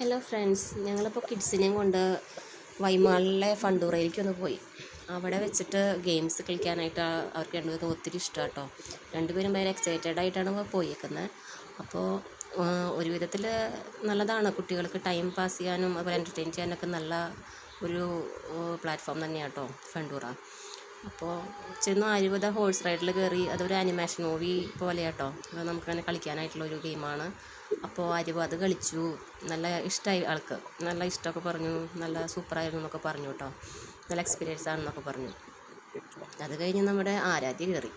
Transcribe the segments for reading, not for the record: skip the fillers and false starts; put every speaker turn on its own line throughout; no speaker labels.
Hello friends, ഞങ്ങളിപ്പോൾ കിഡ്സിനെയും കൊണ്ട് വൈമാളിലെ ഫണ്ടൂറയിലേക്കൊന്ന് പോയി. അവിടെ വെച്ചിട്ട് ഗെയിംസ് കളിക്കാനായിട്ട് അവർക്ക് രണ്ടുപേർക്കും ഒത്തിരി ഇഷ്ടമാണ് കേട്ടോ. രണ്ടുപേരും ഭയങ്കര എക്സൈറ്റഡ് ആയിട്ടാണ് പോയേക്കുന്നത്. അപ്പോൾ ഒരു വിധത്തിൽ നല്ലതാണ്, കുട്ടികൾക്ക് ടൈം പാസ് ചെയ്യാനും അതുപോലെ എൻ്റർടൈൻ ചെയ്യാനൊക്കെ നല്ല ഒരു പ്ലാറ്റ്ഫോം തന്നെയാണ് കേട്ടോ ഫണ്ടൂറ. അപ്പോൾ ചെന്ന് 20 ഹോഴ്സ് റൈഡിൽ കയറി. അതൊരു ആനിമേഷൻ മൂവി പോലെയാണ് കേട്ടോ. നമുക്കങ്ങനെ കളിക്കാനായിട്ടുള്ളൊരു ഗെയിമാണ്. അപ്പോൾ അത് കളിച്ചു. നല്ല ഇഷ്ടമായി ആൾക്ക്, നല്ല ഇഷ്ടമൊക്കെ പറഞ്ഞു, നല്ല സൂപ്പറായിരുന്നു എന്നൊക്കെ പറഞ്ഞു കേട്ടോ. നല്ല എക്സ്പീരിയൻസ് ആണെന്നൊക്കെ പറഞ്ഞു. അത് കഴിഞ്ഞ് നമ്മുടെ ആരാധ്യ കയറി.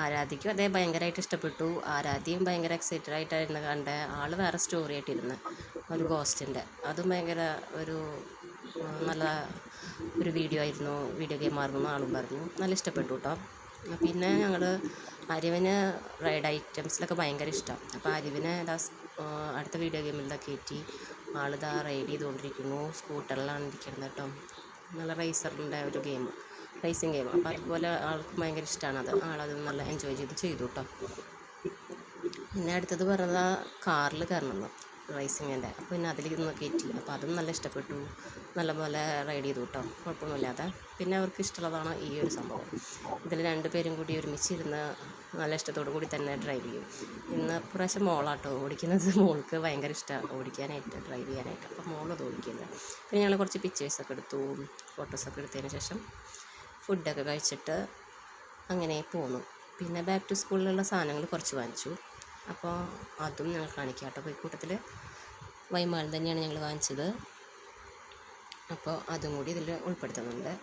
ആരാധ്യയ്ക്കും അതേ ഭയങ്കരമായിട്ട് ഇഷ്ടപ്പെട്ടു. ആരാധ്യയും ഭയങ്കര എക്സൈറ്റഡ് ആയിട്ടായിരുന്നു കണ്ടത്. ആൾ വേറെ സ്റ്റോറി ആയിട്ടിരുന്ന് ഒരു ഗോസ്റ്റിൻ്റെ, അതും ഭയങ്കര ഒരു നല്ല ഒരു വീഡിയോ ഗെയിമായിരുന്നു ആളും പറഞ്ഞു. നല്ല ഇഷ്ടപ്പെട്ടു കേട്ടോ. പിന്നെ ഞങ്ങൾ അരിവിന് റൈഡ് ഐറ്റംസിലൊക്കെ ഭയങ്കര ഇഷ്ടം. അപ്പോൾ അരിവിനെ അടുത്ത വീഡിയോ ഗെയിമിലൊക്കെ കയറ്റി ആളിതാ റൈഡ് ചെയ്തുകൊണ്ടിരിക്കുന്നു. സ്കൂട്ടറിലാണ് ഇരിക്കുന്നത് കേട്ടോ. നല്ല റേസറിൻ്റെ ഒരു റേസിങ് ഗെയിം. അപ്പോൾ അതുപോലെ ആൾക്ക് ഭയങ്കര ഇഷ്ടമാണ്. ആളത് നല്ല എൻജോയ് ചെയ്തു കേട്ടോ. പിന്നെ അടുത്തത് പറഞ്ഞത് കാറിൽ കയറണം റേസിങ്ങിൻ്റെ. അപ്പോൾ പിന്നെ അതിലിരുന്ന് കയറ്റി. അപ്പോൾ അതും നല്ല ഇഷ്ടപ്പെട്ടു. നല്ലപോലെ റൈഡ് ചെയ്തു കേട്ടോ, കുഴപ്പമൊന്നുമില്ലാതെ. പിന്നെ അവർക്ക് ഇഷ്ടമുള്ളതാണ് ഈ ഒരു സംഭവം. ഇതിൽ 2 പേരും കൂടി ഒരുമിച്ചിരുന്ന് നല്ല ഇഷ്ടത്തോടു കൂടി തന്നെ ഡ്രൈവ് ചെയ്യും. ഇന്ന് പ്രാവശ്യം മോളാട്ടോ ഓടിക്കുന്നത്. മോൾക്ക് ഭയങ്കര ഇഷ്ടമാണ് ഓടിക്കാനായിട്ട്, ഡ്രൈവ് ചെയ്യാനായിട്ട്. അപ്പോൾ മോളത് ഓടിക്കുന്നത്. പിന്നെ ഞങ്ങൾ കുറച്ച് പിക്ചേഴ്സൊക്കെ എടുത്തു, ഫോട്ടോസൊക്കെ എടുത്തതിന് ശേഷം ഫുഡൊക്കെ കഴിച്ചിട്ട് അങ്ങനെ പോന്നു. പിന്നെ ബാക്ക് ടു സ്കൂളിലുള്ള സാധനങ്ങൾ കുറച്ച് വാങ്ങിച്ചു. അപ്പോൾ അതും ഞങ്ങൾ കാണിക്കാം കേട്ടോ. പോയി കൂട്ടത്തിൽ വൈമാളിൽ തന്നെയാണ് ഞങ്ങൾ വാങ്ങിച്ചത്. അപ്പോൾ അതും കൂടി ഇതിൽ ഉൾപ്പെടുത്തുന്നുണ്ട്.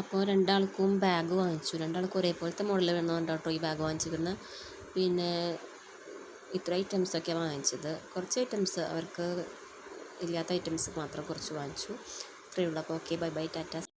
അപ്പോൾ 2 ആൾക്കും ബാഗ് വാങ്ങിച്ചു. 2 ആൾക്കും ഒരേപോലത്തെ മോഡൽ വേണമെന്നുണ്ട് കേട്ടോ ഈ ബാഗ് വാങ്ങിച്ചിരുന്നത്. പിന്നെ ഇത്ര ഐറ്റംസൊക്കെയാണ് വാങ്ങിച്ചത്. കുറച്ച് ഐറ്റംസ് അവർക്ക് ഇല്ലാത്ത ഐറ്റംസ് മാത്രം കുറച്ച് വാങ്ങിച്ചു. ഇത്രയേ ഉള്ളൂ. അപ്പോൾ ഓക്കെ, ബൈ ബൈ, ടാറ്റ.